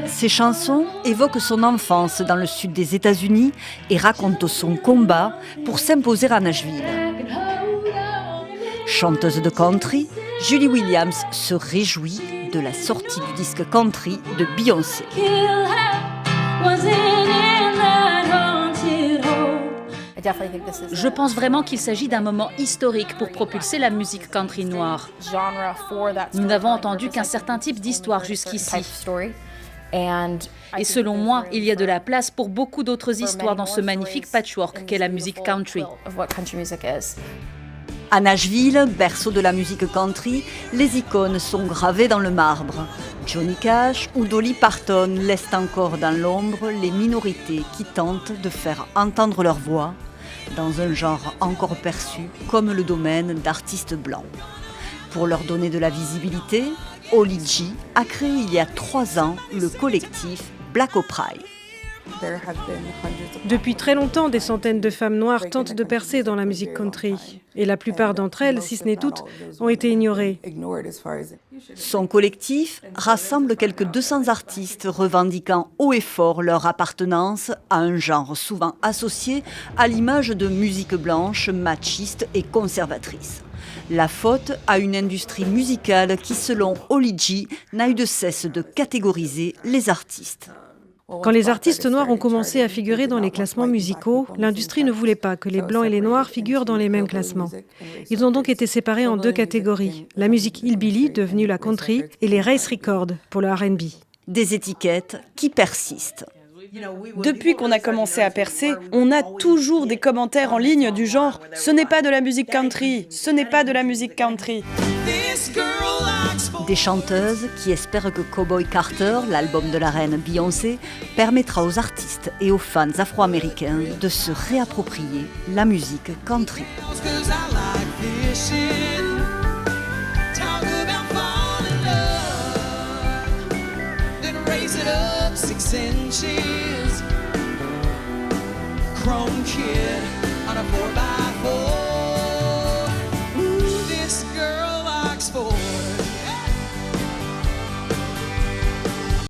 Ses chansons évoquent son enfance dans le sud des États-Unis et racontent son combat pour s'imposer à Nashville. Chanteuse de country, Julie Williams se réjouit de la sortie du disque country de Beyoncé. Je pense vraiment qu'il s'agit d'un moment historique pour propulser la musique country noire. Nous n'avons entendu qu'un certain type d'histoire jusqu'ici. Et selon moi, il y a de la place pour beaucoup d'autres histoires dans ce magnifique patchwork qu'est la musique country. À Nashville, berceau de la musique country, les icônes sont gravées dans le marbre. Johnny Cash ou Dolly Parton laissent encore dans l'ombre les minorités qui tentent de faire entendre leur voix dans un genre encore perçu comme le domaine d'artistes blancs. Pour leur donner de la visibilité, Holly G a créé il y a 3 ans le collectif Black O'Pride. Depuis très longtemps, des centaines de femmes noires tentent de percer dans la musique country. Et la plupart d'entre elles, si ce n'est toutes, ont été ignorées. Son collectif rassemble quelques 200 artistes revendiquant haut et fort leur appartenance à un genre souvent associé à l'image de musique blanche, machiste et conservatrice. La faute à une industrie musicale qui, selon Holly G, n'a eu de cesse de catégoriser les artistes. Quand les artistes noirs ont commencé à figurer dans les classements musicaux, l'industrie ne voulait pas que les blancs et les noirs figurent dans les mêmes classements. Ils ont donc été séparés en 2 catégories, la musique hillbilly, devenue la country, et les race records, pour le R&B. Des étiquettes qui persistent. Depuis qu'on a commencé à percer, on a toujours des commentaires en ligne du genre « Ce n'est pas de la musique country, ce n'est pas de la musique country ». Des chanteuses qui espèrent que Cowboy Carter, l'album de la reine Beyoncé, permettra aux artistes et aux fans afro-américains de se réapproprier la musique country. Chrome kid on a 4x4.